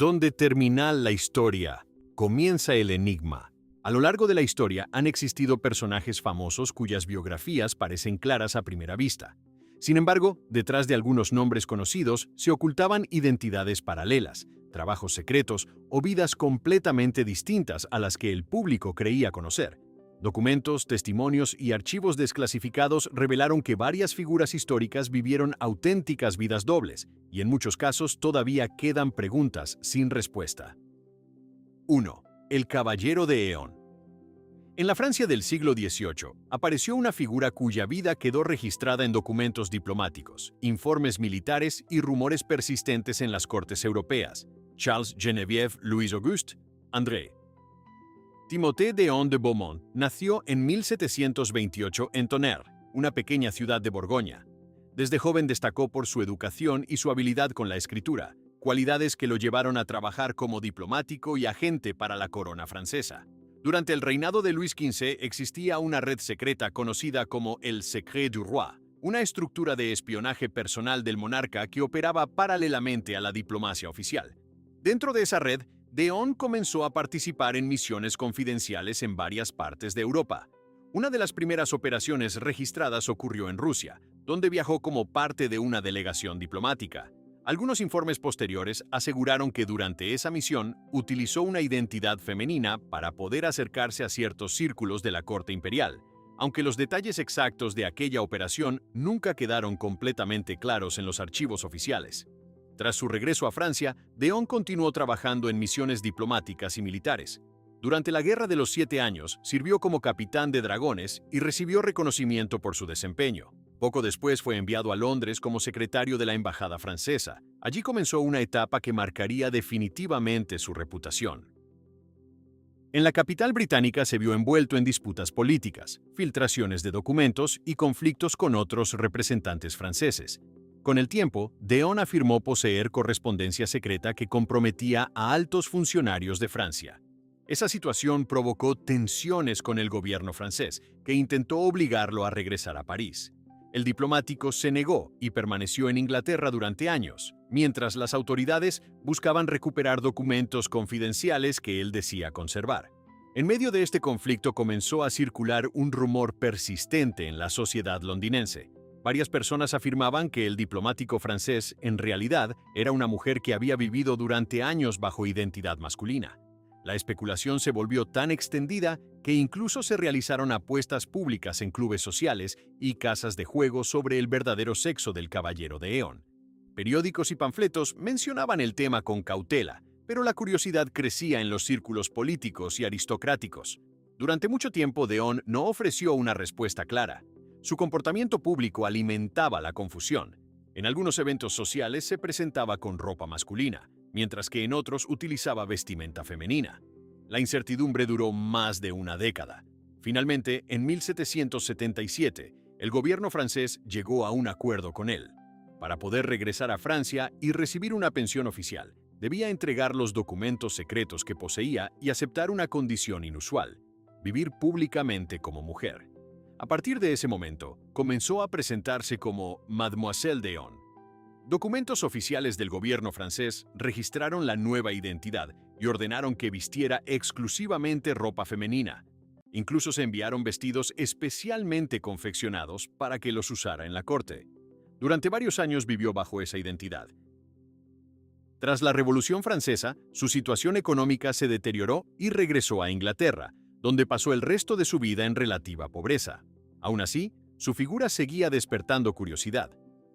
Donde termina la historia, comienza el enigma. A lo largo de la historia han existido personajes famosos cuyas biografías parecen claras a primera vista. Sin embargo, detrás de algunos nombres conocidos se ocultaban identidades paralelas, trabajos secretos o vidas completamente distintas a las que el público creía conocer. Documentos, testimonios y archivos desclasificados revelaron que varias figuras históricas vivieron auténticas vidas dobles, y en muchos casos todavía quedan preguntas sin respuesta. 1. El Caballero de Eón. En la Francia del siglo XVIII, apareció una figura cuya vida quedó registrada en documentos diplomáticos, informes militares y rumores persistentes en las cortes europeas: Charles Geneviève Louis Auguste André. Timothée d'Eon de Beaumont nació en 1728 en Tonnerre, una pequeña ciudad de Borgoña. Desde joven destacó por su educación y su habilidad con la escritura, cualidades que lo llevaron a trabajar como diplomático y agente para la corona francesa. Durante el reinado de Luis XV existía una red secreta conocida como el Secret du Roi, una estructura de espionaje personal del monarca que operaba paralelamente a la diplomacia oficial. Dentro de esa red, d'Eon comenzó a participar en misiones confidenciales en varias partes de Europa. Una de las primeras operaciones registradas ocurrió en Rusia, donde viajó como parte de una delegación diplomática. Algunos informes posteriores aseguraron que durante esa misión utilizó una identidad femenina para poder acercarse a ciertos círculos de la corte imperial, aunque los detalles exactos de aquella operación nunca quedaron completamente claros en los archivos oficiales. Tras su regreso a Francia, d'Eon continuó trabajando en misiones diplomáticas y militares. Durante la Guerra de los 7 Años, sirvió como capitán de dragones y recibió reconocimiento por su desempeño. Poco después fue enviado a Londres como secretario de la Embajada francesa. Allí comenzó una etapa que marcaría definitivamente su reputación. En la capital británica se vio envuelto en disputas políticas, filtraciones de documentos y conflictos con otros representantes franceses. Con el tiempo, d'Eon afirmó poseer correspondencia secreta que comprometía a altos funcionarios de Francia. Esa situación provocó tensiones con el gobierno francés, que intentó obligarlo a regresar a París. El diplomático se negó y permaneció en Inglaterra durante años, mientras las autoridades buscaban recuperar documentos confidenciales que él decía conservar. En medio de este conflicto comenzó a circular un rumor persistente en la sociedad londinense. Varias personas afirmaban que el diplomático francés, en realidad, era una mujer que había vivido durante años bajo identidad masculina. La especulación se volvió tan extendida que incluso se realizaron apuestas públicas en clubes sociales y casas de juego sobre el verdadero sexo del Caballero de Eón. Periódicos y panfletos mencionaban el tema con cautela, pero la curiosidad crecía en los círculos políticos y aristocráticos. Durante mucho tiempo, d'Eon no ofreció una respuesta clara. Su comportamiento público alimentaba la confusión. En algunos eventos sociales se presentaba con ropa masculina, mientras que en otros utilizaba vestimenta femenina. La incertidumbre duró más de una década. Finalmente, en 1777, el gobierno francés llegó a un acuerdo con él. Para poder regresar a Francia y recibir una pensión oficial, debía entregar los documentos secretos que poseía y aceptar una condición inusual: vivir públicamente como mujer. A partir de ese momento, comenzó a presentarse como Mademoiselle d'Eon. Documentos oficiales del gobierno francés registraron la nueva identidad y ordenaron que vistiera exclusivamente ropa femenina. Incluso se enviaron vestidos especialmente confeccionados para que los usara en la corte. Durante varios años vivió bajo esa identidad. Tras la Revolución Francesa, su situación económica se deterioró y regresó a Inglaterra, donde pasó el resto de su vida en relativa pobreza. Aún así, su figura seguía despertando curiosidad.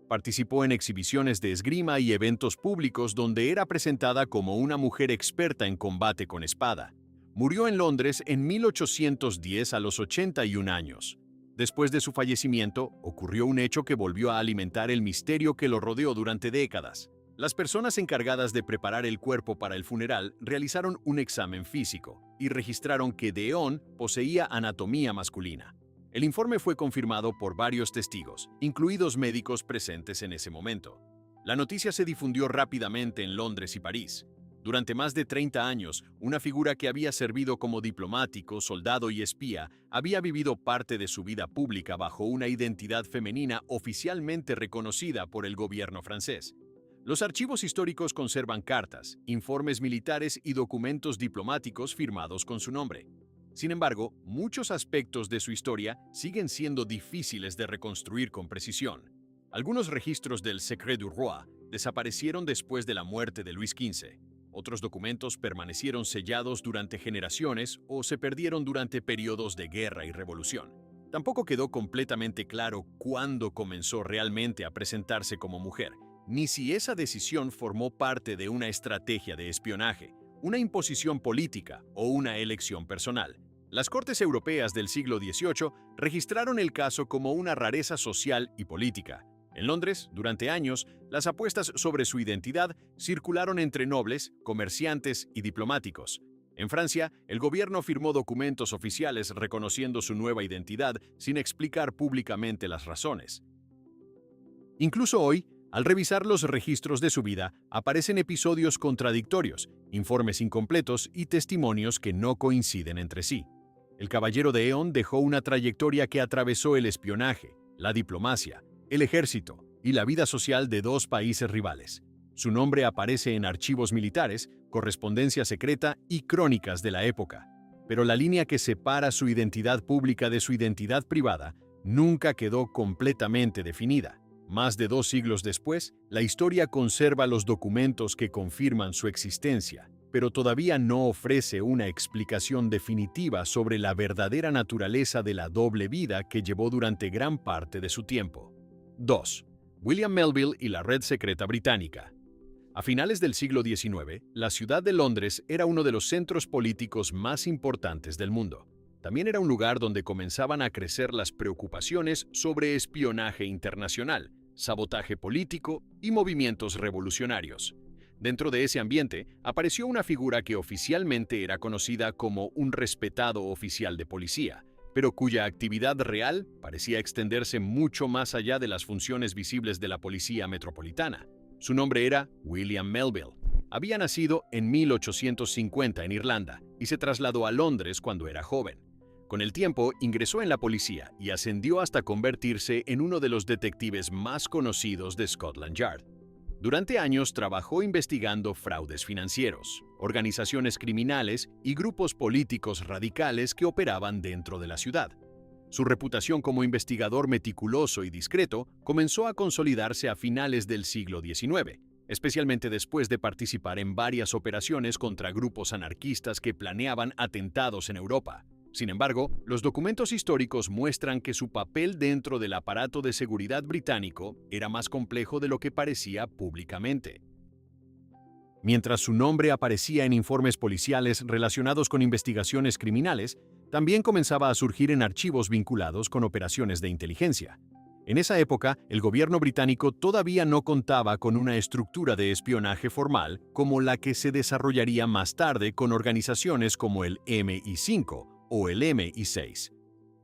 Participó en exhibiciones de esgrima y eventos públicos donde era presentada como una mujer experta en combate con espada. Murió en Londres en 1810 a los 81 años. Después de su fallecimiento, ocurrió un hecho que volvió a alimentar el misterio que lo rodeó durante décadas. Las personas encargadas de preparar el cuerpo para el funeral realizaron un examen físico y registraron que d'Eon poseía anatomía masculina. El informe fue confirmado por varios testigos, incluidos médicos presentes en ese momento. La noticia se difundió rápidamente en Londres y París. Durante más de 30 años, una figura que había servido como diplomático, soldado y espía, había vivido parte de su vida pública bajo una identidad femenina oficialmente reconocida por el gobierno francés. Los archivos históricos conservan cartas, informes militares y documentos diplomáticos firmados con su nombre. Sin embargo, muchos aspectos de su historia siguen siendo difíciles de reconstruir con precisión. Algunos registros del Secret du Roi desaparecieron después de la muerte de Luis XV. Otros documentos permanecieron sellados durante generaciones o se perdieron durante periodos de guerra y revolución. Tampoco quedó completamente claro cuándo comenzó realmente a presentarse como mujer, ni si esa decisión formó parte de una estrategia de espionaje, una imposición política o una elección personal. Las Cortes Europeas del siglo XVIII registraron el caso como una rareza social y política. En Londres, durante años, las apuestas sobre su identidad circularon entre nobles, comerciantes y diplomáticos. En Francia, el gobierno firmó documentos oficiales reconociendo su nueva identidad sin explicar públicamente las razones. Incluso hoy, al revisar los registros de su vida, aparecen episodios contradictorios, informes incompletos y testimonios que no coinciden entre sí. El Caballero de Eón dejó una trayectoria que atravesó el espionaje, la diplomacia, el ejército y la vida social de dos países rivales. Su nombre aparece en archivos militares, correspondencia secreta y crónicas de la época. Pero la línea que separa su identidad pública de su identidad privada nunca quedó completamente definida. Más de 2 siglos después, la historia conserva los documentos que confirman su existencia, pero todavía no ofrece una explicación definitiva sobre la verdadera naturaleza de la doble vida que llevó durante gran parte de su tiempo. 2. William Melville y la Red Secreta Británica. A finales del siglo XIX, la ciudad de Londres era uno de los centros políticos más importantes del mundo. También era un lugar donde comenzaban a crecer las preocupaciones sobre espionaje internacional, sabotaje político y movimientos revolucionarios. Dentro de ese ambiente apareció una figura que oficialmente era conocida como un respetado oficial de policía, pero cuya actividad real parecía extenderse mucho más allá de las funciones visibles de la policía metropolitana. Su nombre era William Melville. Había nacido en 1850 en Irlanda y se trasladó a Londres cuando era joven. Con el tiempo ingresó en la policía y ascendió hasta convertirse en uno de los detectives más conocidos de Scotland Yard. Durante años trabajó investigando fraudes financieros, organizaciones criminales y grupos políticos radicales que operaban dentro de la ciudad. Su reputación como investigador meticuloso y discreto comenzó a consolidarse a finales del siglo XIX, especialmente después de participar en varias operaciones contra grupos anarquistas que planeaban atentados en Europa. Sin embargo, los documentos históricos muestran que su papel dentro del aparato de seguridad británico era más complejo de lo que parecía públicamente. Mientras su nombre aparecía en informes policiales relacionados con investigaciones criminales, también comenzaba a surgir en archivos vinculados con operaciones de inteligencia. En esa época, el gobierno británico todavía no contaba con una estructura de espionaje formal como la que se desarrollaría más tarde con organizaciones como el MI5 o el MI6.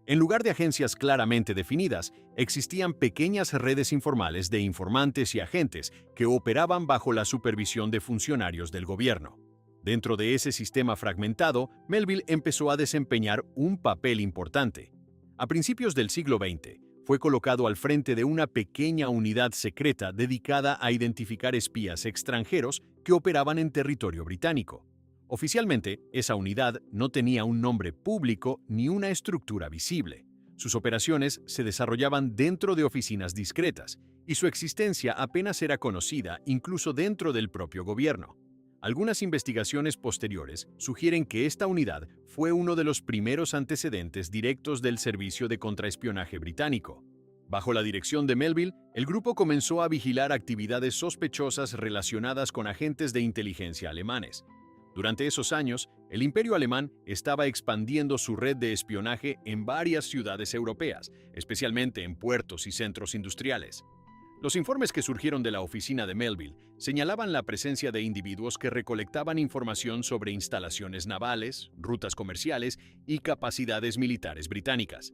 En lugar de agencias claramente definidas, existían pequeñas redes informales de informantes y agentes que operaban bajo la supervisión de funcionarios del gobierno. Dentro de ese sistema fragmentado, Melville empezó a desempeñar un papel importante. A principios del siglo XX, fue colocado al frente de una pequeña unidad secreta dedicada a identificar espías extranjeros que operaban en territorio británico. Oficialmente, esa unidad no tenía un nombre público ni una estructura visible. Sus operaciones se desarrollaban dentro de oficinas discretas, y su existencia apenas era conocida incluso dentro del propio gobierno. Algunas investigaciones posteriores sugieren que esta unidad fue uno de los primeros antecedentes directos del Servicio de Contraespionaje británico. Bajo la dirección de Melville, el grupo comenzó a vigilar actividades sospechosas relacionadas con agentes de inteligencia alemanes. Durante esos años, el Imperio Alemán estaba expandiendo su red de espionaje en varias ciudades europeas, especialmente en puertos y centros industriales. Los informes que surgieron de la oficina de Melville señalaban la presencia de individuos que recolectaban información sobre instalaciones navales, rutas comerciales y capacidades militares británicas.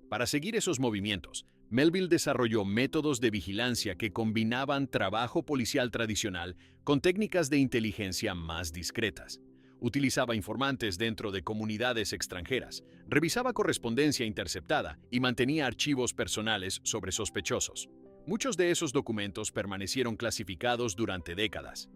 Para seguir esos movimientos, Melville desarrolló métodos de vigilancia que combinaban trabajo policial tradicional con técnicas de inteligencia más discretas. Utilizaba informantes dentro de comunidades extranjeras, revisaba correspondencia interceptada y mantenía archivos personales sobre sospechosos. Muchos de esos documentos permanecieron clasificados durante décadas.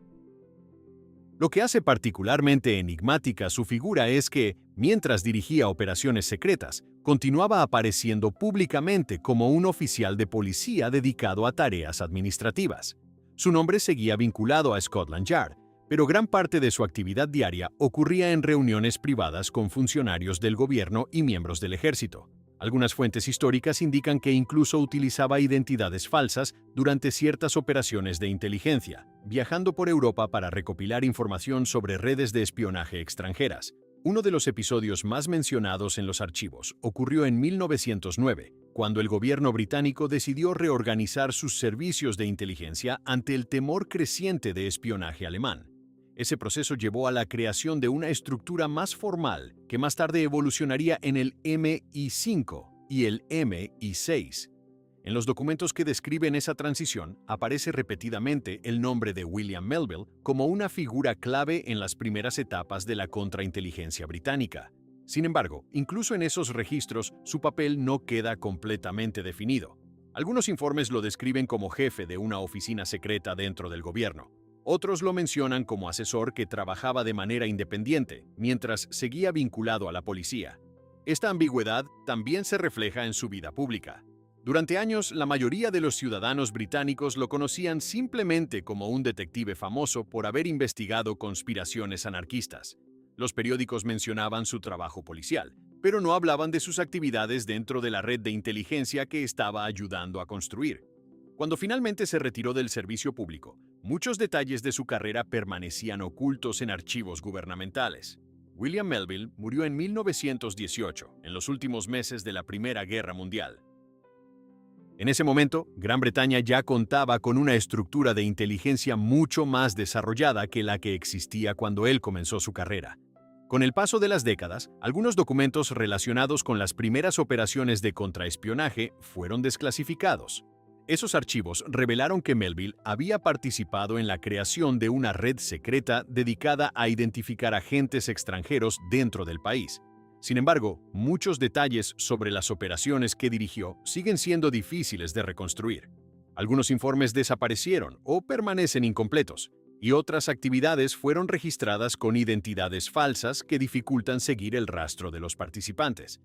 Lo que hace particularmente enigmática su figura es que, mientras dirigía operaciones secretas, continuaba apareciendo públicamente como un oficial de policía dedicado a tareas administrativas. Su nombre seguía vinculado a Scotland Yard, pero gran parte de su actividad diaria ocurría en reuniones privadas con funcionarios del gobierno y miembros del ejército. Algunas fuentes históricas indican que incluso utilizaba identidades falsas durante ciertas operaciones de inteligencia, viajando por Europa para recopilar información sobre redes de espionaje extranjeras. Uno de los episodios más mencionados en los archivos ocurrió en 1909, cuando el gobierno británico decidió reorganizar sus servicios de inteligencia ante el temor creciente de espionaje alemán. Ese proceso llevó a la creación de una estructura más formal que más tarde evolucionaría en el MI5 y el MI6. En los documentos que describen esa transición, aparece repetidamente el nombre de William Melville como una figura clave en las primeras etapas de la contrainteligencia británica. Sin embargo, incluso en esos registros, su papel no queda completamente definido. Algunos informes lo describen como jefe de una oficina secreta dentro del gobierno. Otros lo mencionan como asesor que trabajaba de manera independiente, mientras seguía vinculado a la policía. Esta ambigüedad también se refleja en su vida pública. Durante años, la mayoría de los ciudadanos británicos lo conocían simplemente como un detective famoso por haber investigado conspiraciones anarquistas. Los periódicos mencionaban su trabajo policial, pero no hablaban de sus actividades dentro de la red de inteligencia que estaba ayudando a construir. Cuando finalmente se retiró del servicio público, muchos detalles de su carrera permanecían ocultos en archivos gubernamentales. William Melville murió en 1918, en los últimos meses de la Primera Guerra Mundial. En ese momento, Gran Bretaña ya contaba con una estructura de inteligencia mucho más desarrollada que la que existía cuando él comenzó su carrera. Con el paso de las décadas, algunos documentos relacionados con las primeras operaciones de contraespionaje fueron desclasificados. Esos archivos revelaron que Melville había participado en la creación de una red secreta dedicada a identificar agentes extranjeros dentro del país. Sin embargo, muchos detalles sobre las operaciones que dirigió siguen siendo difíciles de reconstruir. Algunos informes desaparecieron o permanecen incompletos, y otras actividades fueron registradas con identidades falsas que dificultan seguir el rastro de los participantes.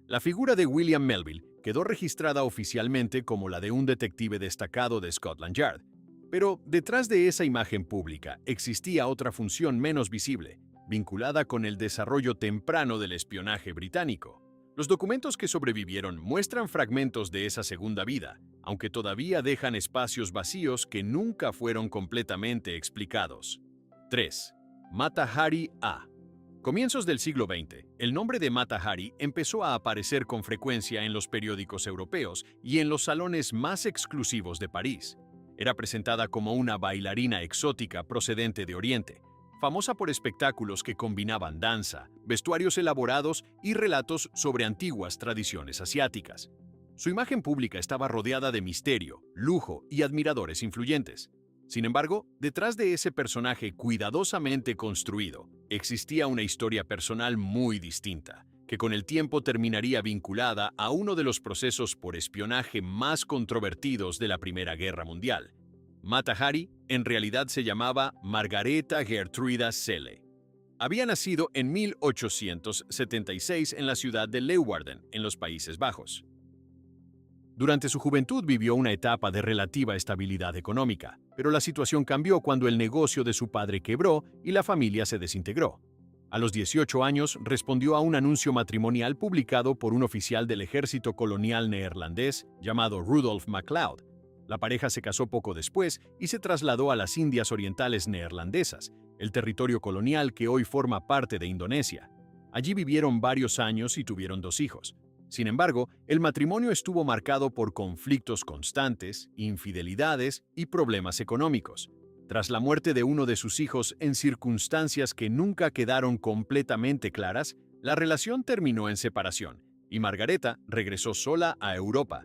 La figura de William Melville quedó registrada oficialmente como la de un detective destacado de Scotland Yard, pero detrás de esa imagen pública existía otra función menos visible, vinculada con el desarrollo temprano del espionaje británico. Los documentos que sobrevivieron muestran fragmentos de esa segunda vida, aunque todavía dejan espacios vacíos que nunca fueron completamente explicados. 3. Mata Hari A. Comienzos del siglo XX, el nombre de Mata Hari empezó a aparecer con frecuencia en los periódicos europeos y en los salones más exclusivos de París. Era presentada como una bailarina exótica procedente de Oriente, famosa por espectáculos que combinaban danza, vestuarios elaborados y relatos sobre antiguas tradiciones asiáticas. Su imagen pública estaba rodeada de misterio, lujo y admiradores influyentes. Sin embargo, detrás de ese personaje cuidadosamente construido, existía una historia personal muy distinta, que con el tiempo terminaría vinculada a uno de los procesos por espionaje más controvertidos de la Primera Guerra Mundial. Mata Hari en realidad se llamaba Margareta Gertruida Celle. Había nacido en 1876 en la ciudad de Leeuwarden, en los Países Bajos. Durante su juventud vivió una etapa de relativa estabilidad económica, pero la situación cambió cuando el negocio de su padre quebró y la familia se desintegró. A los 18 años respondió a un anuncio matrimonial publicado por un oficial del ejército colonial neerlandés llamado Rudolf MacLeod. La pareja se casó poco después y se trasladó a las Indias Orientales Neerlandesas, el territorio colonial que hoy forma parte de Indonesia. Allí vivieron varios años y tuvieron 2 hijos. Sin embargo, el matrimonio estuvo marcado por conflictos constantes, infidelidades y problemas económicos. Tras la muerte de uno de sus hijos en circunstancias que nunca quedaron completamente claras, la relación terminó en separación y Margareta regresó sola a Europa.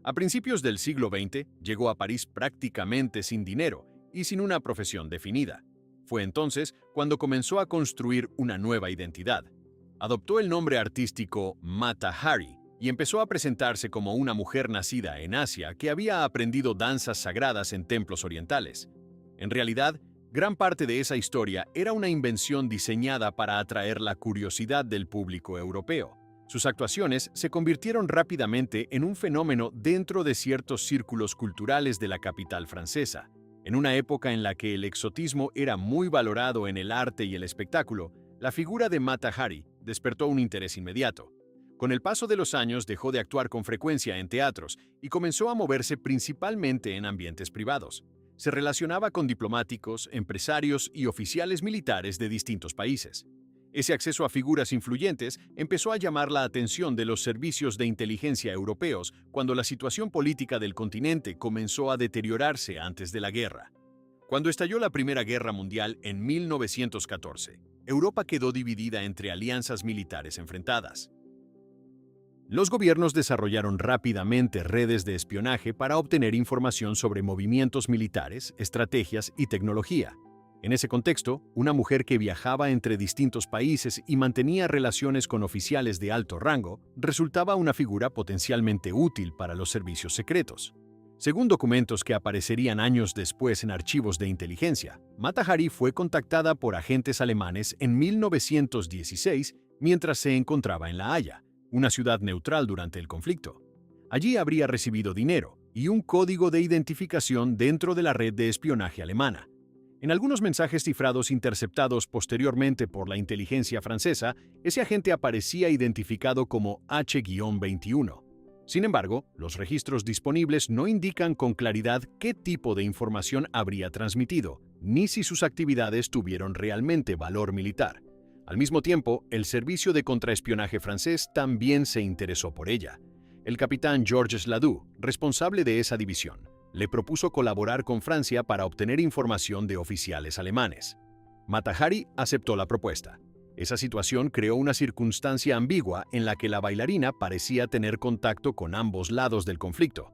A principios del siglo XX, llegó a París prácticamente sin dinero y sin una profesión definida. Fue entonces cuando comenzó a construir una nueva identidad. Adoptó el nombre artístico Mata Hari y empezó a presentarse como una mujer nacida en Asia que había aprendido danzas sagradas en templos orientales. En realidad, gran parte de esa historia era una invención diseñada para atraer la curiosidad del público europeo. Sus actuaciones se convirtieron rápidamente en un fenómeno dentro de ciertos círculos culturales de la capital francesa. En una época en la que el exotismo era muy valorado en el arte y el espectáculo, la figura de Mata Hari despertó un interés inmediato. Con el paso de los años dejó de actuar con frecuencia en teatros y comenzó a moverse principalmente en ambientes privados. Se relacionaba con diplomáticos, empresarios y oficiales militares de distintos países. Ese acceso a figuras influyentes empezó a llamar la atención de los servicios de inteligencia europeos cuando la situación política del continente comenzó a deteriorarse antes de la guerra. Cuando estalló la Primera Guerra Mundial en 1914, Europa quedó dividida entre alianzas militares enfrentadas. Los gobiernos desarrollaron rápidamente redes de espionaje para obtener información sobre movimientos militares, estrategias y tecnología. En ese contexto, una mujer que viajaba entre distintos países y mantenía relaciones con oficiales de alto rango resultaba una figura potencialmente útil para los servicios secretos. Según documentos que aparecerían años después en archivos de inteligencia, Mata Hari fue contactada por agentes alemanes en 1916 mientras se encontraba en La Haya, una ciudad neutral durante el conflicto. Allí habría recibido dinero y un código de identificación dentro de la red de espionaje alemana. En algunos mensajes cifrados interceptados posteriormente por la inteligencia francesa, ese agente aparecía identificado como H-21. Sin embargo, los registros disponibles no indican con claridad qué tipo de información habría transmitido, ni si sus actividades tuvieron realmente valor militar. Al mismo tiempo, el servicio de contraespionaje francés también se interesó por ella. El capitán Georges Ladoux, responsable de esa división, le propuso colaborar con Francia para obtener información de oficiales alemanes. Mata Hari aceptó la propuesta. Esa situación creó una circunstancia ambigua en la que la bailarina parecía tener contacto con ambos lados del conflicto.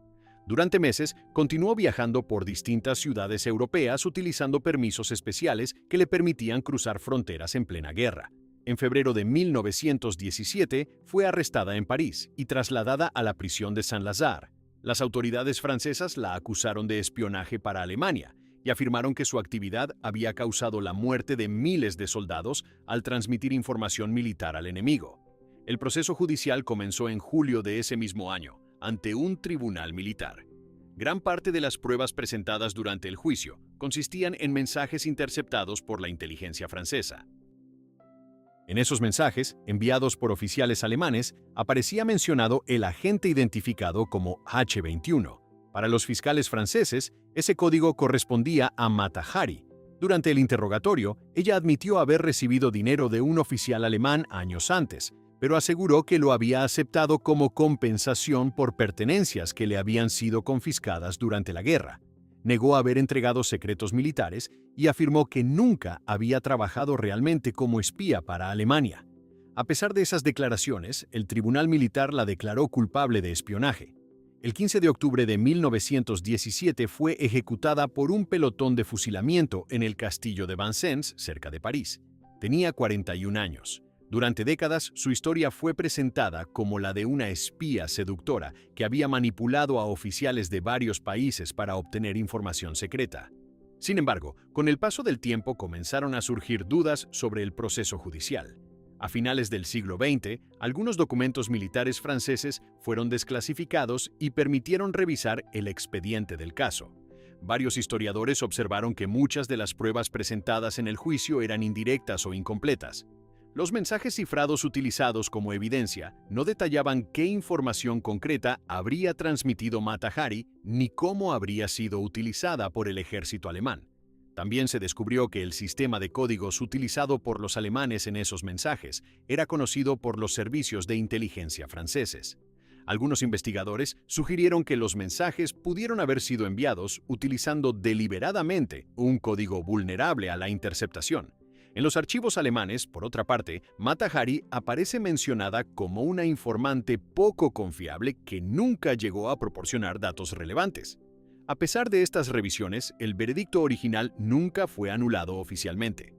Durante meses, continuó viajando por distintas ciudades europeas utilizando permisos especiales que le permitían cruzar fronteras en plena guerra. En febrero de 1917 fue arrestada en París y trasladada a la prisión de Saint-Lazare. Las autoridades francesas la acusaron de espionaje para Alemania y afirmaron que su actividad había causado la muerte de miles de soldados al transmitir información militar al enemigo. El proceso judicial comenzó en julio de ese mismo año, ante un tribunal militar. Gran parte de las pruebas presentadas durante el juicio consistían en mensajes interceptados por la inteligencia francesa. En esos mensajes, enviados por oficiales alemanes, aparecía mencionado el agente identificado como H-21. Para los fiscales franceses, ese código correspondía a Mata Hari. Durante el interrogatorio, ella admitió haber recibido dinero de un oficial alemán años antes, pero aseguró que lo había aceptado como compensación por pertenencias que le habían sido confiscadas durante la guerra. Negó haber entregado secretos militares y afirmó que nunca había trabajado realmente como espía para Alemania. A pesar de esas declaraciones, el tribunal militar la declaró culpable de espionaje. El 15 de octubre de 1917 fue ejecutada por un pelotón de fusilamiento en el castillo de Vincennes, cerca de París. Tenía 41 años. Durante décadas, su historia fue presentada como la de una espía seductora que había manipulado a oficiales de varios países para obtener información secreta. Sin embargo, con el paso del tiempo comenzaron a surgir dudas sobre el proceso judicial. A finales del siglo XX, algunos documentos militares franceses fueron desclasificados y permitieron revisar el expediente del caso. Varios historiadores observaron que muchas de las pruebas presentadas en el juicio eran indirectas o incompletas. Los mensajes cifrados utilizados como evidencia no detallaban qué información concreta habría transmitido Mata Hari ni cómo habría sido utilizada por el ejército alemán. También se descubrió que el sistema de códigos utilizado por los alemanes en esos mensajes era conocido por los servicios de inteligencia franceses. Algunos investigadores sugirieron que los mensajes pudieron haber sido enviados utilizando deliberadamente un código vulnerable a la interceptación. En los archivos alemanes, por otra parte, Mata Hari aparece mencionada como una informante poco confiable que nunca llegó a proporcionar datos relevantes. A pesar de estas revisiones, el veredicto original nunca fue anulado oficialmente.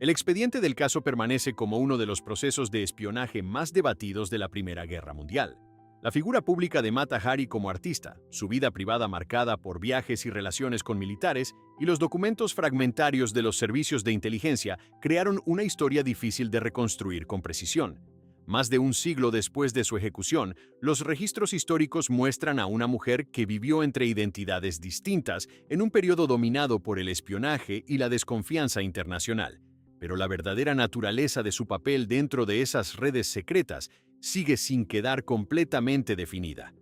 El expediente del caso permanece como uno de los procesos de espionaje más debatidos de la Primera Guerra Mundial. La figura pública de Mata Hari como artista, su vida privada marcada por viajes y relaciones con militares, y los documentos fragmentarios de los servicios de inteligencia crearon una historia difícil de reconstruir con precisión. Más de un siglo después de su ejecución, los registros históricos muestran a una mujer que vivió entre identidades distintas en un periodo dominado por el espionaje y la desconfianza internacional. Pero la verdadera naturaleza de su papel dentro de esas redes secretas sigue sin quedar completamente definida.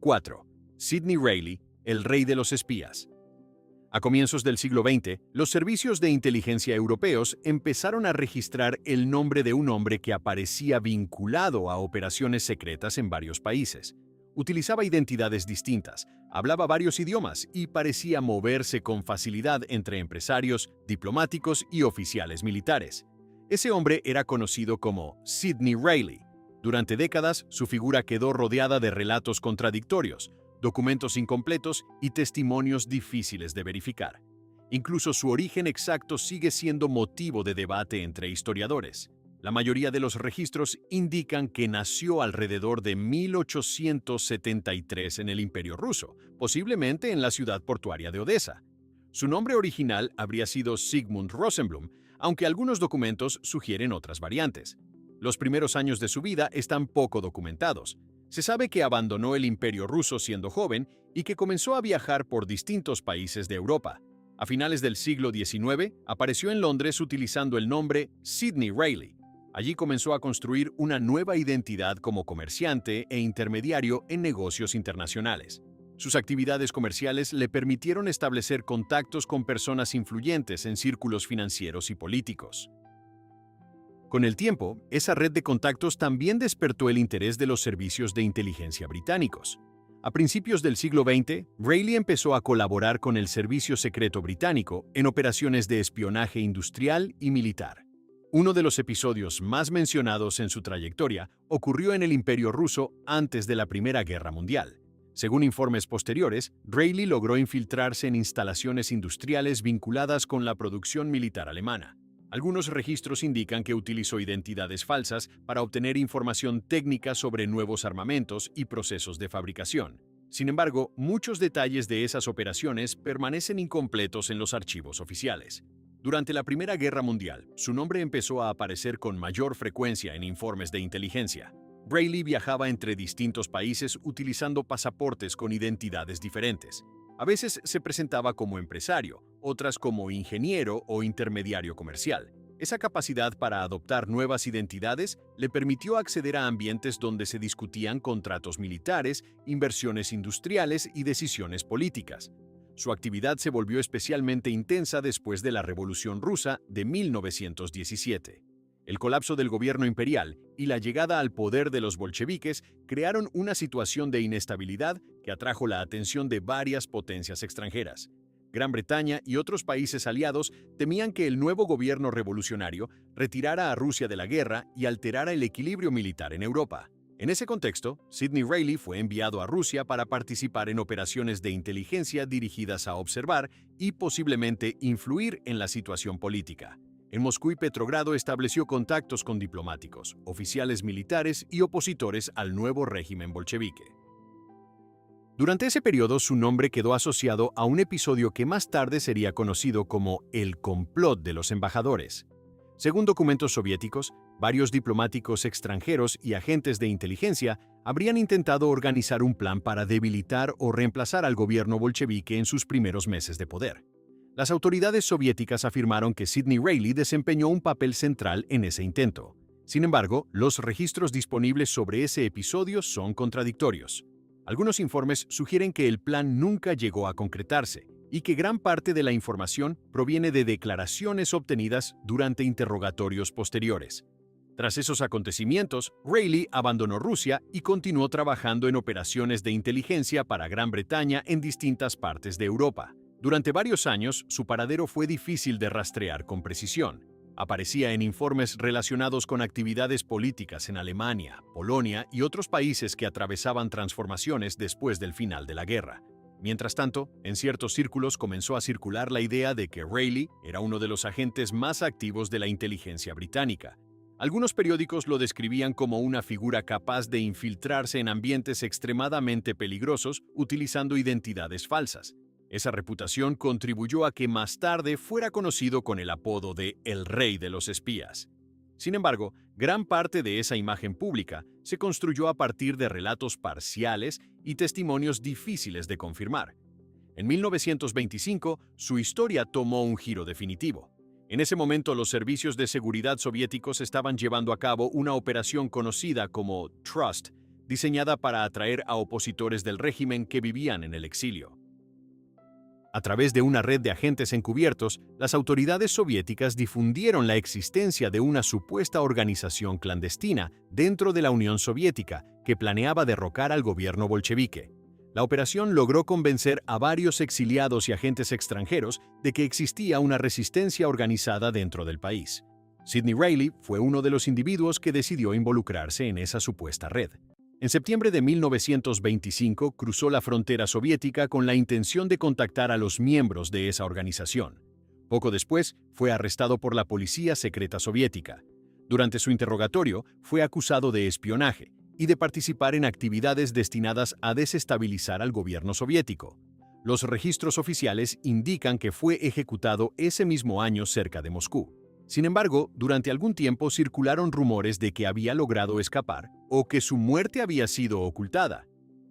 4. Sidney Reilly, el rey de los espías. A comienzos del siglo XX, los servicios de inteligencia europeos empezaron a registrar el nombre de un hombre que aparecía vinculado a operaciones secretas en varios países. Utilizaba identidades distintas, hablaba varios idiomas y parecía moverse con facilidad entre empresarios, diplomáticos y oficiales militares. Ese hombre era conocido como Sidney Reilly. Durante décadas, su figura quedó rodeada de relatos contradictorios, documentos incompletos y testimonios difíciles de verificar. Incluso su origen exacto sigue siendo motivo de debate entre historiadores. La mayoría de los registros indican que nació alrededor de 1873 en el Imperio Ruso, posiblemente en la ciudad portuaria de Odessa. Su nombre original habría sido Sigmund Rosenblum, aunque algunos documentos sugieren otras variantes. Los primeros años de su vida están poco documentados. Se sabe que abandonó el Imperio Ruso siendo joven y que comenzó a viajar por distintos países de Europa. A finales del siglo XIX, apareció en Londres utilizando el nombre Sidney Reilly. Allí comenzó a construir una nueva identidad como comerciante e intermediario en negocios internacionales. Sus actividades comerciales le permitieron establecer contactos con personas influyentes en círculos financieros y políticos. Con el tiempo, esa red de contactos también despertó el interés de los servicios de inteligencia británicos. A principios del siglo XX, Reilly empezó a colaborar con el Servicio Secreto Británico en operaciones de espionaje industrial y militar. Uno de los episodios más mencionados en su trayectoria ocurrió en el Imperio Ruso antes de la Primera Guerra Mundial. Según informes posteriores, Reilly logró infiltrarse en instalaciones industriales vinculadas con la producción militar alemana. Algunos registros indican que utilizó identidades falsas para obtener información técnica sobre nuevos armamentos y procesos de fabricación. Sin embargo, muchos detalles de esas operaciones permanecen incompletos en los archivos oficiales. Durante la Primera Guerra Mundial, su nombre empezó a aparecer con mayor frecuencia en informes de inteligencia. Reilly viajaba entre distintos países utilizando pasaportes con identidades diferentes. A veces se presentaba como empresario, otras como ingeniero o intermediario comercial. Esa capacidad para adoptar nuevas identidades le permitió acceder a ambientes donde se discutían contratos militares, inversiones industriales y decisiones políticas. Su actividad se volvió especialmente intensa después de la Revolución Rusa de 1917. El colapso del gobierno imperial y la llegada al poder de los bolcheviques crearon una situación de inestabilidad que atrajo la atención de varias potencias extranjeras. Gran Bretaña y otros países aliados temían que el nuevo gobierno revolucionario retirara a Rusia de la guerra y alterara el equilibrio militar en Europa. En ese contexto, Sidney Reilly fue enviado a Rusia para participar en operaciones de inteligencia dirigidas a observar y posiblemente influir en la situación política. En Moscú y Petrogrado estableció contactos con diplomáticos, oficiales militares y opositores al nuevo régimen bolchevique. Durante ese periodo, su nombre quedó asociado a un episodio que más tarde sería conocido como el complot de los embajadores. Según documentos soviéticos, varios diplomáticos extranjeros y agentes de inteligencia habrían intentado organizar un plan para debilitar o reemplazar al gobierno bolchevique en sus primeros meses de poder. Las autoridades soviéticas afirmaron que Sidney Reilly desempeñó un papel central en ese intento. Sin embargo, los registros disponibles sobre ese episodio son contradictorios. Algunos informes sugieren que el plan nunca llegó a concretarse y que gran parte de la información proviene de declaraciones obtenidas durante interrogatorios posteriores. Tras esos acontecimientos, Reilly abandonó Rusia y continuó trabajando en operaciones de inteligencia para Gran Bretaña en distintas partes de Europa. Durante varios años, su paradero fue difícil de rastrear con precisión. Aparecía en informes relacionados con actividades políticas en Alemania, Polonia y otros países que atravesaban transformaciones después del final de la guerra. Mientras tanto, en ciertos círculos comenzó a circular la idea de que Rayleigh era uno de los agentes más activos de la inteligencia británica. Algunos periódicos lo describían como una figura capaz de infiltrarse en ambientes extremadamente peligrosos utilizando identidades falsas. Esa reputación contribuyó a que más tarde fuera conocido con el apodo de El Rey de los Espías. Sin embargo, gran parte de esa imagen pública se construyó a partir de relatos parciales y testimonios difíciles de confirmar. En 1925, su historia tomó un giro definitivo. En ese momento, los servicios de seguridad soviéticos estaban llevando a cabo una operación conocida como Trust, diseñada para atraer a opositores del régimen que vivían en el exilio. A través de una red de agentes encubiertos, las autoridades soviéticas difundieron la existencia de una supuesta organización clandestina dentro de la Unión Soviética que planeaba derrocar al gobierno bolchevique. La operación logró convencer a varios exiliados y agentes extranjeros de que existía una resistencia organizada dentro del país. Sidney Rayleigh fue uno de los individuos que decidió involucrarse en esa supuesta red. En septiembre de 1925 cruzó la frontera soviética con la intención de contactar a los miembros de esa organización. Poco después, fue arrestado por la policía secreta soviética. Durante su interrogatorio, fue acusado de espionaje y de participar en actividades destinadas a desestabilizar al gobierno soviético. Los registros oficiales indican que fue ejecutado ese mismo año cerca de Moscú. Sin embargo, durante algún tiempo circularon rumores de que había logrado escapar o que su muerte había sido ocultada.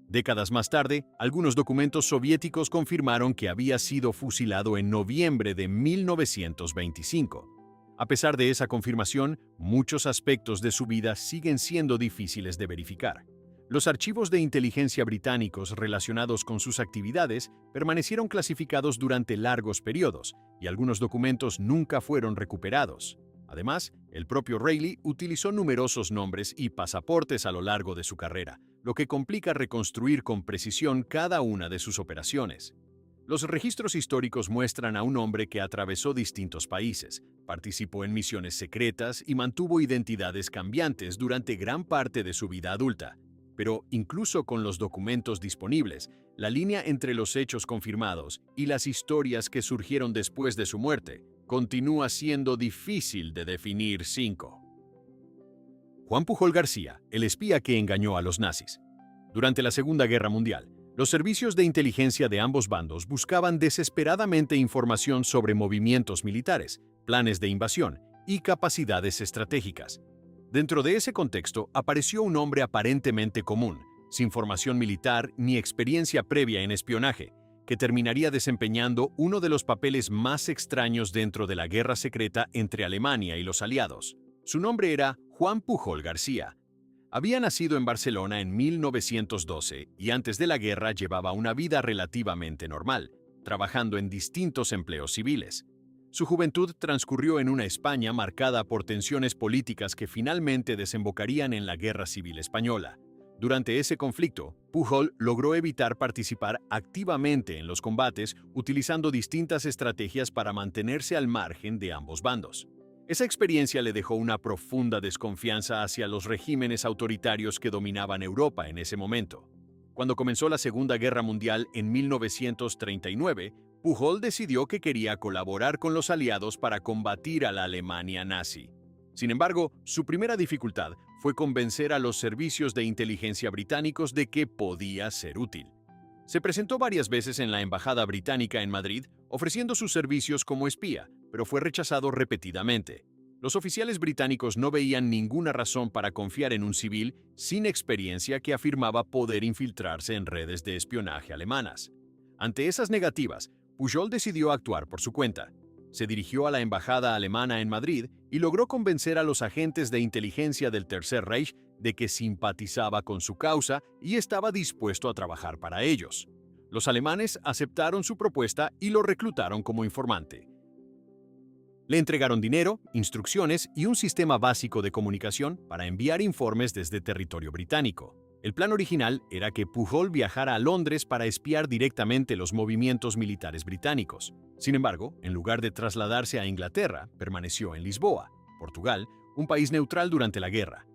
Décadas más tarde, algunos documentos soviéticos confirmaron que había sido fusilado en noviembre de 1925. A pesar de esa confirmación, muchos aspectos de su vida siguen siendo difíciles de verificar. Los archivos de inteligencia británicos relacionados con sus actividades permanecieron clasificados durante largos periodos y algunos documentos nunca fueron recuperados. Además, el propio Rayleigh utilizó numerosos nombres y pasaportes a lo largo de su carrera, lo que complica reconstruir con precisión cada una de sus operaciones. Los registros históricos muestran a un hombre que atravesó distintos países, participó en misiones secretas y mantuvo identidades cambiantes durante gran parte de su vida adulta. Pero incluso con los documentos disponibles, la línea entre los hechos confirmados y las historias que surgieron después de su muerte continúa siendo difícil de definir. 5. Juan Pujol García, el espía que engañó a los nazis. Durante la Segunda Guerra Mundial, los servicios de inteligencia de ambos bandos buscaban desesperadamente información sobre movimientos militares, planes de invasión y capacidades estratégicas. Dentro de ese contexto apareció un hombre aparentemente común, sin formación militar ni experiencia previa en espionaje, que terminaría desempeñando uno de los papeles más extraños dentro de la guerra secreta entre Alemania y los aliados. Su nombre era Juan Pujol García. Había nacido en Barcelona en 1912 y antes de la guerra llevaba una vida relativamente normal, trabajando en distintos empleos civiles. Su juventud transcurrió en una España marcada por tensiones políticas que finalmente desembocarían en la Guerra Civil Española. Durante ese conflicto, Pujol logró evitar participar activamente en los combates utilizando distintas estrategias para mantenerse al margen de ambos bandos. Esa experiencia le dejó una profunda desconfianza hacia los regímenes autoritarios que dominaban Europa en ese momento. Cuando comenzó la Segunda Guerra Mundial en 1939, Pujol decidió que quería colaborar con los aliados para combatir a la Alemania nazi. Sin embargo, su primera dificultad fue convencer a los servicios de inteligencia británicos de que podía ser útil. Se presentó varias veces en la embajada británica en Madrid ofreciendo sus servicios como espía, pero fue rechazado repetidamente. Los oficiales británicos no veían ninguna razón para confiar en un civil sin experiencia que afirmaba poder infiltrarse en redes de espionaje alemanas. Ante esas negativas, Pujol decidió actuar por su cuenta. Se dirigió a la embajada alemana en Madrid y logró convencer a los agentes de inteligencia del Tercer Reich de que simpatizaba con su causa y estaba dispuesto a trabajar para ellos. Los alemanes aceptaron su propuesta y lo reclutaron como informante. Le entregaron dinero, instrucciones y un sistema básico de comunicación para enviar informes desde territorio británico. El plan original era que Pujol viajara a Londres para espiar directamente los movimientos militares británicos. Sin embargo, en lugar de trasladarse a Inglaterra, permaneció en Lisboa, Portugal, un país neutral durante la guerra.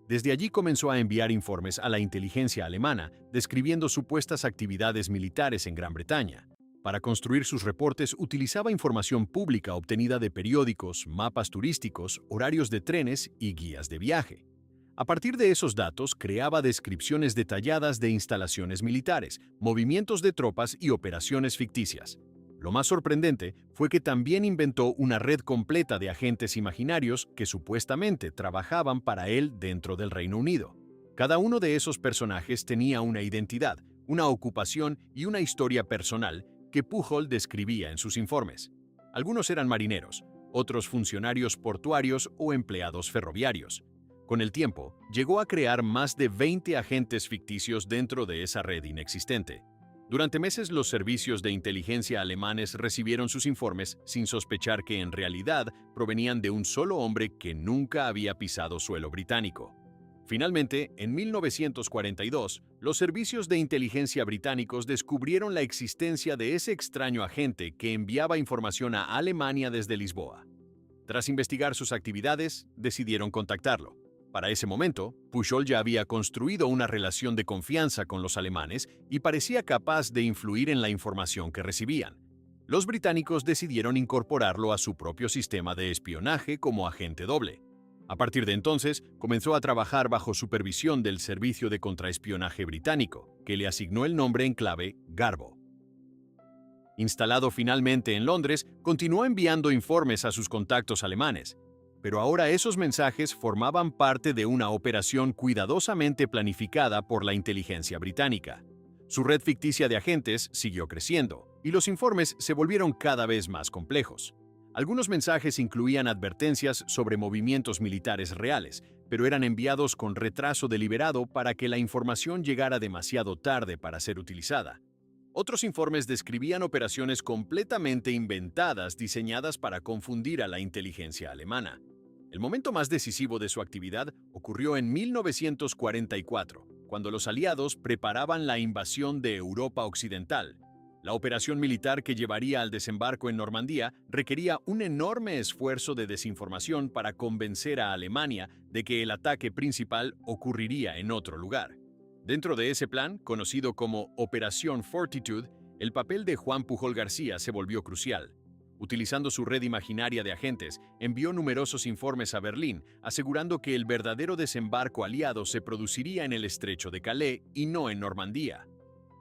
Desde allí comenzó a enviar informes a la inteligencia alemana, describiendo supuestas actividades militares en Gran Bretaña. Para construir sus reportes utilizaba información pública obtenida de periódicos, mapas turísticos, horarios de trenes y guías de viaje. A partir de esos datos, creaba descripciones detalladas de instalaciones militares, movimientos de tropas y operaciones ficticias. Lo más sorprendente fue que también inventó una red completa de agentes imaginarios que supuestamente trabajaban para él dentro del Reino Unido. Cada uno de esos personajes tenía una identidad, una ocupación y una historia personal que Pujol describía en sus informes. Algunos eran marineros, otros funcionarios portuarios o empleados ferroviarios. Con el tiempo, llegó a crear más de 20 agentes ficticios dentro de esa red inexistente. Durante meses, los servicios de inteligencia alemanes recibieron sus informes sin sospechar que en realidad provenían de un solo hombre que nunca había pisado suelo británico. Finalmente, en 1942, los servicios de inteligencia británicos descubrieron la existencia de ese extraño agente que enviaba información a Alemania desde Lisboa. Tras investigar sus actividades, decidieron contactarlo. Para ese momento, Pujol ya había construido una relación de confianza con los alemanes y parecía capaz de influir en la información que recibían. Los británicos decidieron incorporarlo a su propio sistema de espionaje como agente doble. A partir de entonces, comenzó a trabajar bajo supervisión del Servicio de Contraespionaje británico, que le asignó el nombre en clave Garbo. Instalado finalmente en Londres, continuó enviando informes a sus contactos alemanes. Pero ahora esos mensajes formaban parte de una operación cuidadosamente planificada por la inteligencia británica. Su red ficticia de agentes siguió creciendo, y los informes se volvieron cada vez más complejos. Algunos mensajes incluían advertencias sobre movimientos militares reales, pero eran enviados con retraso deliberado para que la información llegara demasiado tarde para ser utilizada. Otros informes describían operaciones completamente inventadas diseñadas para confundir a la inteligencia alemana. El momento más decisivo de su actividad ocurrió en 1944, cuando los aliados preparaban la invasión de Europa Occidental. La operación militar que llevaría al desembarco en Normandía requería un enorme esfuerzo de desinformación para convencer a Alemania de que el ataque principal ocurriría en otro lugar. Dentro de ese plan, conocido como Operación Fortitude, el papel de Juan Pujol García se volvió crucial. Utilizando su red imaginaria de agentes, envió numerosos informes a Berlín, asegurando que el verdadero desembarco aliado se produciría en el estrecho de Calais y no en Normandía.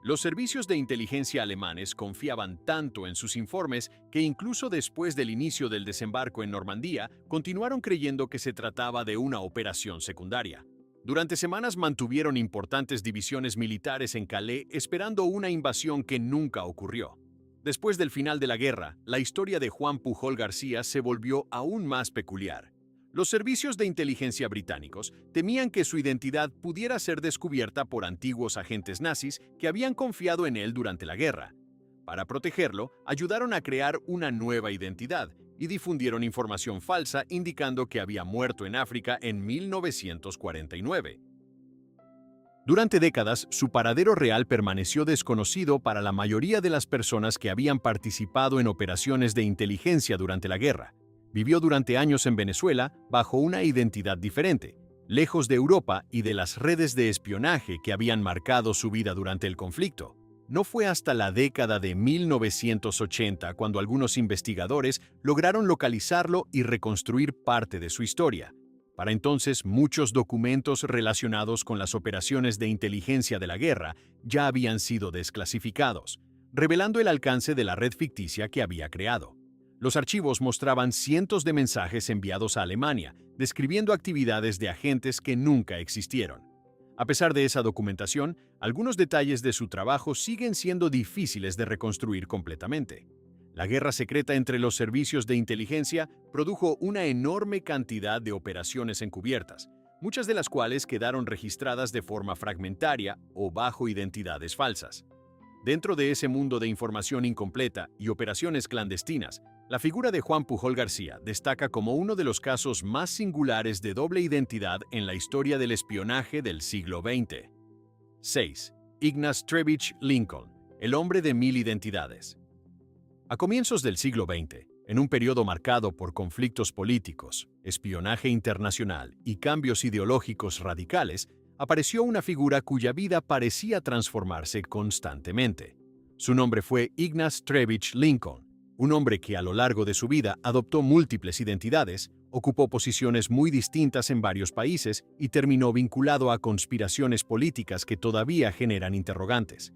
Los servicios de inteligencia alemanes confiaban tanto en sus informes que incluso después del inicio del desembarco en Normandía, continuaron creyendo que se trataba de una operación secundaria. Durante semanas mantuvieron importantes divisiones militares en Calais esperando una invasión que nunca ocurrió. Después del final de la guerra, la historia de Juan Pujol García se volvió aún más peculiar. Los servicios de inteligencia británicos temían que su identidad pudiera ser descubierta por antiguos agentes nazis que habían confiado en él durante la guerra. Para protegerlo, ayudaron a crear una nueva identidad y difundieron información falsa indicando que había muerto en África en 1949. Durante décadas, su paradero real permaneció desconocido para la mayoría de las personas que habían participado en operaciones de inteligencia durante la guerra. Vivió durante años en Venezuela bajo una identidad diferente, lejos de Europa y de las redes de espionaje que habían marcado su vida durante el conflicto. No fue hasta la década de 1980 cuando algunos investigadores lograron localizarlo y reconstruir parte de su historia. Para entonces, muchos documentos relacionados con las operaciones de inteligencia de la guerra ya habían sido desclasificados, revelando el alcance de la red ficticia que había creado. Los archivos mostraban cientos de mensajes enviados a Alemania, describiendo actividades de agentes que nunca existieron. A pesar de esa documentación, algunos detalles de su trabajo siguen siendo difíciles de reconstruir completamente. La guerra secreta entre los servicios de inteligencia produjo una enorme cantidad de operaciones encubiertas, muchas de las cuales quedaron registradas de forma fragmentaria o bajo identidades falsas. Dentro de ese mundo de información incompleta y operaciones clandestinas, la figura de Juan Pujol García destaca como uno de los casos más singulares de doble identidad en la historia del espionaje del siglo XX. 6. Ignaz Trebitsch Lincoln, el hombre de mil identidades. A comienzos del siglo XX, En un periodo marcado por conflictos políticos, espionaje internacional y cambios ideológicos radicales, apareció una figura cuya vida parecía transformarse constantemente. Su nombre fue Ignaz Trevich Lincoln, un hombre que a lo largo de su vida adoptó múltiples identidades, ocupó posiciones muy distintas en varios países y terminó vinculado a conspiraciones políticas que todavía generan interrogantes.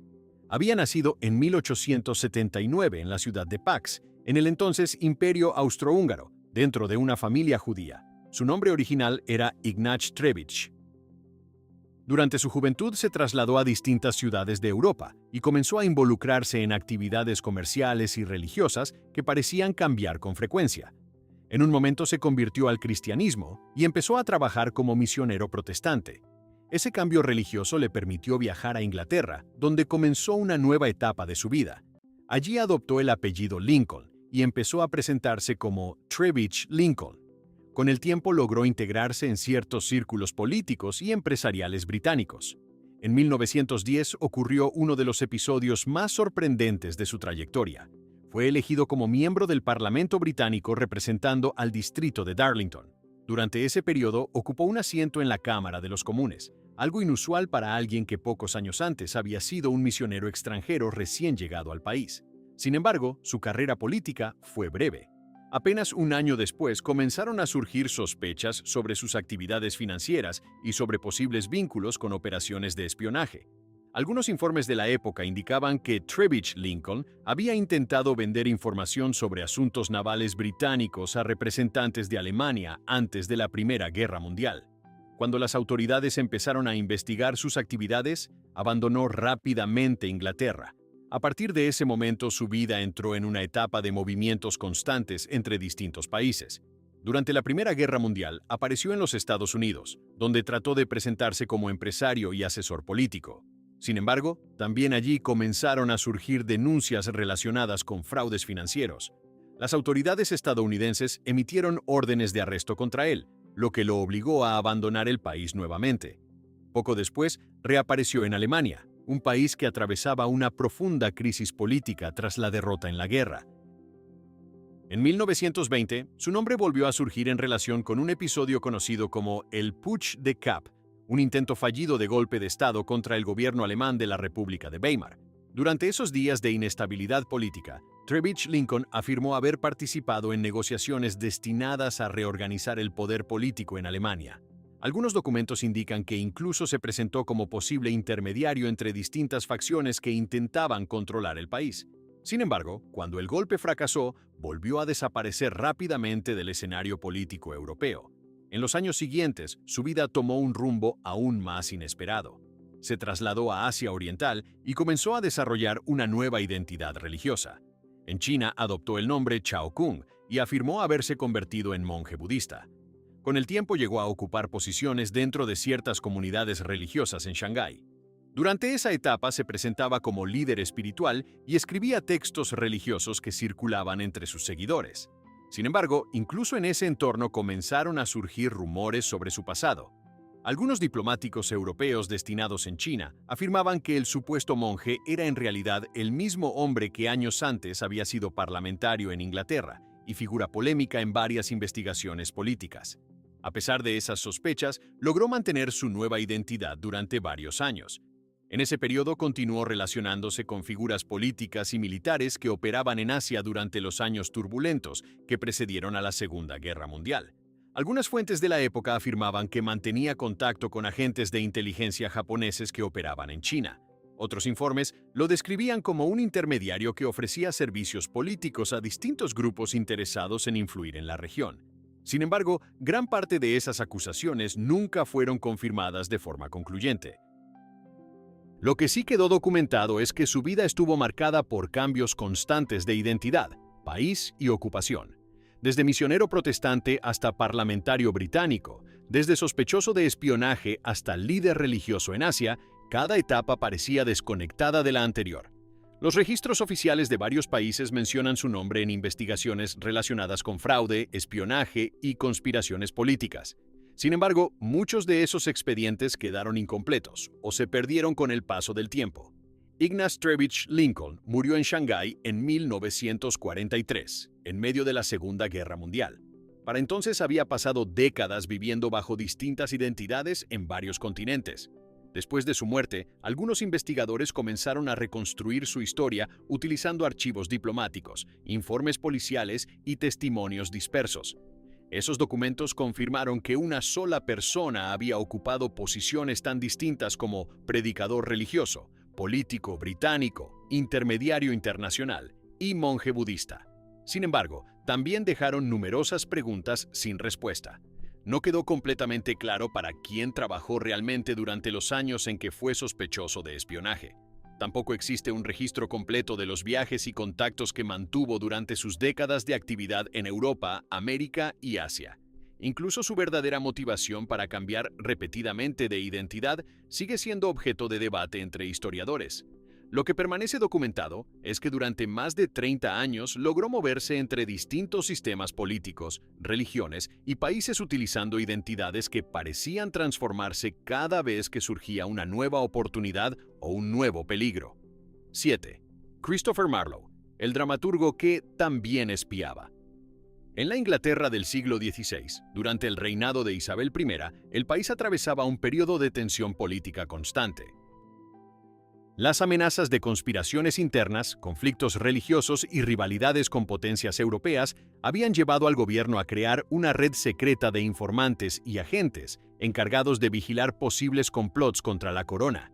Había nacido en 1879 en la ciudad de Pax, en el entonces Imperio Austrohúngaro, dentro de una familia judía. Su nombre original era Ignaz Trevich. Durante su juventud se trasladó a distintas ciudades de Europa y comenzó a involucrarse en actividades comerciales y religiosas que parecían cambiar con frecuencia. En un momento se convirtió al cristianismo y empezó a trabajar como misionero protestante. Ese cambio religioso le permitió viajar a Inglaterra, donde comenzó una nueva etapa de su vida. Allí adoptó el apellido Lincoln y empezó a presentarse como Trevich Lincoln. Con el tiempo logró integrarse en ciertos círculos políticos y empresariales británicos. En 1910 ocurrió uno de los episodios más sorprendentes de su trayectoria. Fue elegido como miembro del Parlamento británico representando al distrito de Darlington. Durante ese periodo ocupó un asiento en la Cámara de los Comunes, algo inusual para alguien que pocos años antes había sido un misionero extranjero recién llegado al país. Sin embargo, su carrera política fue breve. Apenas un año después comenzaron a surgir sospechas sobre sus actividades financieras y sobre posibles vínculos con operaciones de espionaje. Algunos informes de la época indicaban que Trevich Lincoln había intentado vender información sobre asuntos navales británicos a representantes de Alemania antes de la Primera Guerra Mundial. Cuando las autoridades empezaron a investigar sus actividades, abandonó rápidamente Inglaterra. A partir de ese momento, su vida entró en una etapa de movimientos constantes entre distintos países. Durante la Primera Guerra Mundial, apareció en los Estados Unidos, donde trató de presentarse como empresario y asesor político. Sin embargo, también allí comenzaron a surgir denuncias relacionadas con fraudes financieros. Las autoridades estadounidenses emitieron órdenes de arresto contra él, lo que lo obligó a abandonar el país nuevamente. Poco después, reapareció en Alemania, un país que atravesaba una profunda crisis política tras la derrota en la guerra. En 1920, su nombre volvió a surgir en relación con un episodio conocido como el Putsch de Kapp, un intento fallido de golpe de Estado contra el gobierno alemán de la República de Weimar. Durante esos días de inestabilidad política, Trevich Lincoln afirmó haber participado en negociaciones destinadas a reorganizar el poder político en Alemania. Algunos documentos indican que incluso se presentó como posible intermediario entre distintas facciones que intentaban controlar el país. Sin embargo, cuando el golpe fracasó, volvió a desaparecer rápidamente del escenario político europeo. En los años siguientes, su vida tomó un rumbo aún más inesperado. Se trasladó a Asia Oriental y comenzó a desarrollar una nueva identidad religiosa. En China adoptó el nombre Chao Kung y afirmó haberse convertido en monje budista. Con el tiempo llegó a ocupar posiciones dentro de ciertas comunidades religiosas en Shanghái. Durante esa etapa se presentaba como líder espiritual y escribía textos religiosos que circulaban entre sus seguidores. Sin embargo, incluso en ese entorno comenzaron a surgir rumores sobre su pasado. Algunos diplomáticos europeos destinados en China afirmaban que el supuesto monje era en realidad el mismo hombre que años antes había sido parlamentario en Inglaterra y figura polémica en varias investigaciones políticas. A pesar de esas sospechas, logró mantener su nueva identidad durante varios años. En ese periodo continuó relacionándose con figuras políticas y militares que operaban en Asia durante los años turbulentos que precedieron a la Segunda Guerra Mundial. Algunas fuentes de la época afirmaban que mantenía contacto con agentes de inteligencia japoneses que operaban en China. Otros informes lo describían como un intermediario que ofrecía servicios políticos a distintos grupos interesados en influir en la región. Sin embargo, gran parte de esas acusaciones nunca fueron confirmadas de forma concluyente. Lo que sí quedó documentado es que su vida estuvo marcada por cambios constantes de identidad, país y ocupación. Desde misionero protestante hasta parlamentario británico, desde sospechoso de espionaje hasta líder religioso en Asia, cada etapa parecía desconectada de la anterior. Los registros oficiales de varios países mencionan su nombre en investigaciones relacionadas con fraude, espionaje y conspiraciones políticas. Sin embargo, muchos de esos expedientes quedaron incompletos o se perdieron con el paso del tiempo. Ignaz Trevich Lincoln murió en Shanghái en 1943. en medio de la Segunda Guerra Mundial. Para entonces había pasado décadas viviendo bajo distintas identidades en varios continentes. Después de su muerte, algunos investigadores comenzaron a reconstruir su historia utilizando archivos diplomáticos, informes policiales y testimonios dispersos. Esos documentos confirmaron que una sola persona había ocupado posiciones tan distintas como predicador religioso, político británico, intermediario internacional y monje budista. Sin embargo, también dejaron numerosas preguntas sin respuesta. No quedó completamente claro para quién trabajó realmente durante los años en que fue sospechoso de espionaje. Tampoco existe un registro completo de los viajes y contactos que mantuvo durante sus décadas de actividad en Europa, América y Asia. Incluso su verdadera motivación para cambiar repetidamente de identidad sigue siendo objeto de debate entre historiadores. Lo que permanece documentado es que durante más de 30 años logró moverse entre distintos sistemas políticos, religiones y países utilizando identidades que parecían transformarse cada vez que surgía una nueva oportunidad o un nuevo peligro. 7. Christopher Marlowe, el dramaturgo que también espiaba. En la Inglaterra del siglo XVI, durante el reinado de Isabel I, el país atravesaba un periodo de tensión política constante. Las amenazas de conspiraciones internas, conflictos religiosos y rivalidades con potencias europeas habían llevado al gobierno a crear una red secreta de informantes y agentes encargados de vigilar posibles complots contra la corona.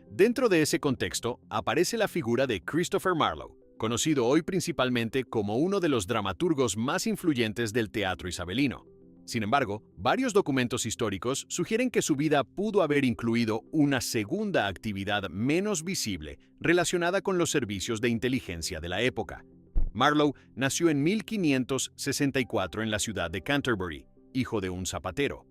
Dentro de ese contexto aparece la figura de Christopher Marlowe, conocido hoy principalmente como uno de los dramaturgos más influyentes del teatro isabelino. Sin embargo, varios documentos históricos sugieren que su vida pudo haber incluido una segunda actividad menos visible relacionada con los servicios de inteligencia de la época. Marlowe nació en 1564 en la ciudad de Canterbury, hijo de un zapatero.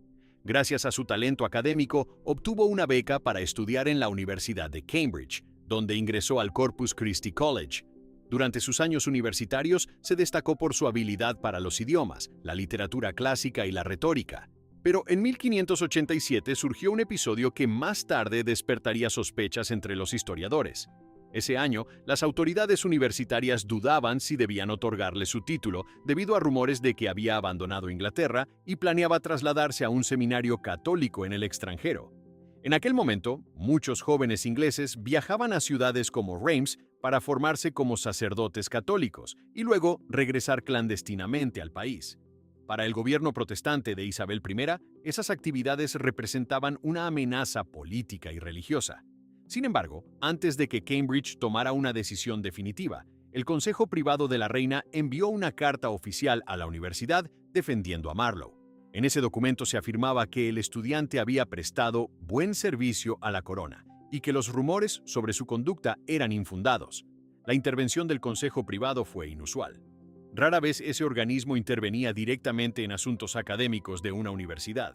Gracias a su talento académico, obtuvo una beca para estudiar en la Universidad de Cambridge, donde ingresó al Corpus Christi College. Durante sus años universitarios se destacó por su habilidad para los idiomas, la literatura clásica y la retórica. Pero en 1587 surgió un episodio que más tarde despertaría sospechas entre los historiadores. Ese año, las autoridades universitarias dudaban si debían otorgarle su título debido a rumores de que había abandonado Inglaterra y planeaba trasladarse a un seminario católico en el extranjero. En aquel momento, muchos jóvenes ingleses viajaban a ciudades como Reims para formarse como sacerdotes católicos y luego regresar clandestinamente al país. Para el gobierno protestante de Isabel I, esas actividades representaban una amenaza política y religiosa. Sin embargo, antes de que Cambridge tomara una decisión definitiva, el Consejo Privado de la Reina envió una carta oficial a la universidad defendiendo a Marlowe. En ese documento se afirmaba que el estudiante había prestado buen servicio a la corona y que los rumores sobre su conducta eran infundados. La intervención del Consejo Privado fue inusual. Rara vez ese organismo intervenía directamente en asuntos académicos de una universidad.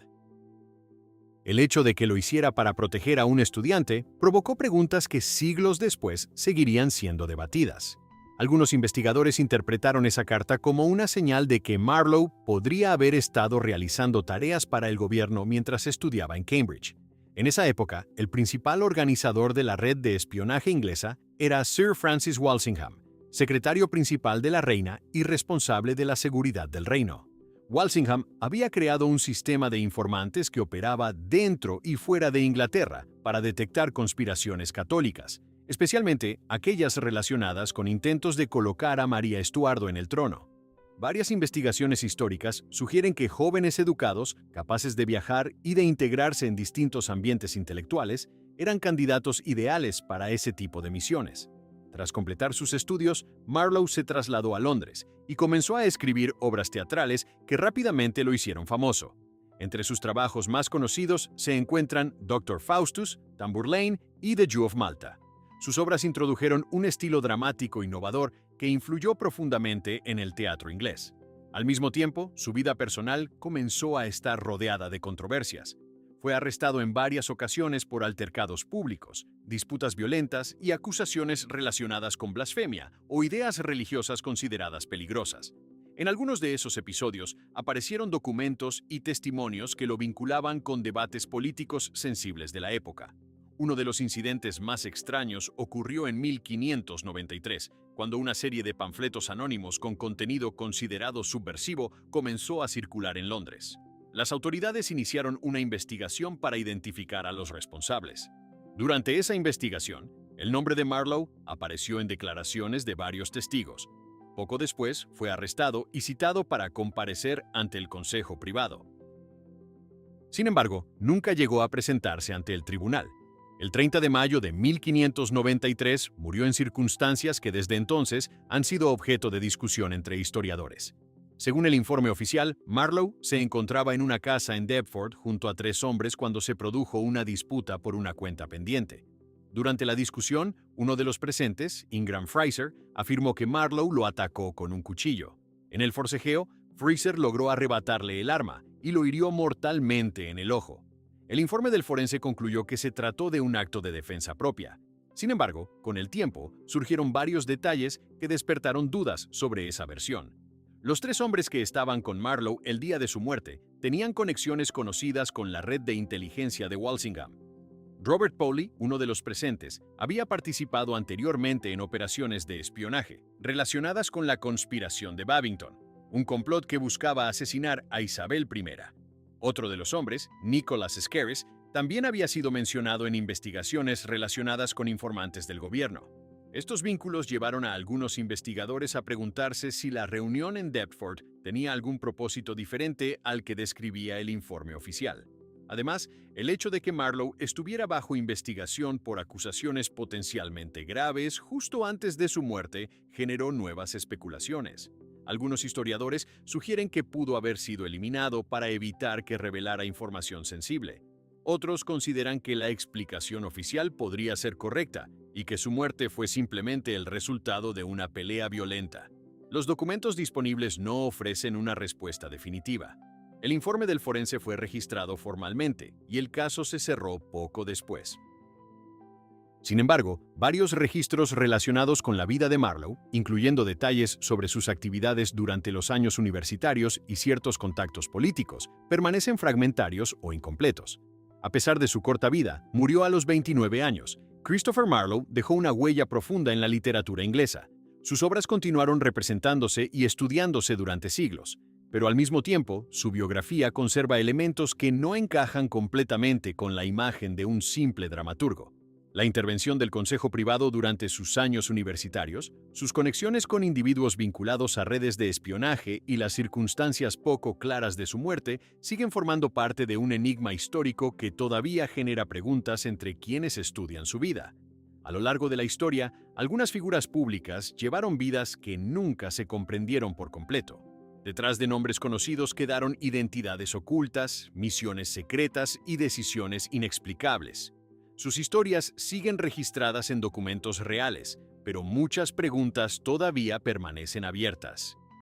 El hecho de que lo hiciera para proteger a un estudiante provocó preguntas que siglos después seguirían siendo debatidas. Algunos investigadores interpretaron esa carta como una señal de que Marlowe podría haber estado realizando tareas para el gobierno mientras estudiaba en Cambridge. En esa época, el principal organizador de la red de espionaje inglesa era Sir Francis Walsingham, secretario principal de la reina y responsable de la seguridad del reino. Walsingham había creado un sistema de informantes que operaba dentro y fuera de Inglaterra para detectar conspiraciones católicas, especialmente aquellas relacionadas con intentos de colocar a María Estuardo en el trono. Varias investigaciones históricas sugieren que jóvenes educados, capaces de viajar y de integrarse en distintos ambientes intelectuales, eran candidatos ideales para ese tipo de misiones. Tras completar sus estudios, Marlowe se trasladó a Londres y comenzó a escribir obras teatrales que rápidamente lo hicieron famoso. Entre sus trabajos más conocidos se encuentran Dr. Faustus, Tamburlaine y The Jew of Malta. Sus obras introdujeron un estilo dramático innovador que influyó profundamente en el teatro inglés. Al mismo tiempo, su vida personal comenzó a estar rodeada de controversias. Fue arrestado en varias ocasiones por altercados públicos, disputas violentas y acusaciones relacionadas con blasfemia o ideas religiosas consideradas peligrosas. En algunos de esos episodios aparecieron documentos y testimonios que lo vinculaban con debates políticos sensibles de la época. Uno de los incidentes más extraños ocurrió en 1593, cuando una serie de panfletos anónimos con contenido considerado subversivo comenzó a circular en Londres. Las autoridades iniciaron una investigación para identificar a los responsables. Durante esa investigación, el nombre de Marlowe apareció en declaraciones de varios testigos. Poco después, fue arrestado y citado para comparecer ante el Consejo Privado. Sin embargo, nunca llegó a presentarse ante el tribunal. El 30 de mayo de 1593 murió en circunstancias que desde entonces han sido objeto de discusión entre historiadores. Según el informe oficial, Marlowe se encontraba en una casa en Deptford junto a 3 hombres cuando se produjo una disputa por una cuenta pendiente. Durante la discusión, uno de los presentes, Ingram Fraser, afirmó que Marlowe lo atacó con un cuchillo. En el forcejeo, Fraser logró arrebatarle el arma y lo hirió mortalmente en el ojo. El informe del forense concluyó que se trató de un acto de defensa propia. Sin embargo, con el tiempo, surgieron varios detalles que despertaron dudas sobre esa versión. Los 3 hombres que estaban con Marlowe el día de su muerte tenían conexiones conocidas con la red de inteligencia de Walsingham. Robert Poley, uno de los presentes, había participado anteriormente en operaciones de espionaje relacionadas con la conspiración de Babington, un complot que buscaba asesinar a Isabel I. Otro de los hombres, Nicholas Scaris, también había sido mencionado en investigaciones relacionadas con informantes del gobierno. Estos vínculos llevaron a algunos investigadores a preguntarse si la reunión en Deptford tenía algún propósito diferente al que describía el informe oficial. Además, el hecho de que Marlowe estuviera bajo investigación por acusaciones potencialmente graves justo antes de su muerte generó nuevas especulaciones. Algunos historiadores sugieren que pudo haber sido eliminado para evitar que revelara información sensible. Otros consideran que la explicación oficial podría ser correcta y que su muerte fue simplemente el resultado de una pelea violenta. Los documentos disponibles no ofrecen una respuesta definitiva. El informe del forense fue registrado formalmente y el caso se cerró poco después. Sin embargo, varios registros relacionados con la vida de Marlowe, incluyendo detalles sobre sus actividades durante los años universitarios y ciertos contactos políticos, permanecen fragmentarios o incompletos. A pesar de su corta vida, murió a los 29 años. Christopher Marlowe dejó una huella profunda en la literatura inglesa. Sus obras continuaron representándose y estudiándose durante siglos, pero al mismo tiempo, su biografía conserva elementos que no encajan completamente con la imagen de un simple dramaturgo. La intervención del Consejo Privado durante sus años universitarios, sus conexiones con individuos vinculados a redes de espionaje y las circunstancias poco claras de su muerte siguen formando parte de un enigma histórico que todavía genera preguntas entre quienes estudian su vida. A lo largo de la historia, algunas figuras públicas llevaron vidas que nunca se comprendieron por completo. Detrás de nombres conocidos quedaron identidades ocultas, misiones secretas y decisiones inexplicables. Sus historias siguen registradas en documentos reales, pero muchas preguntas todavía permanecen abiertas.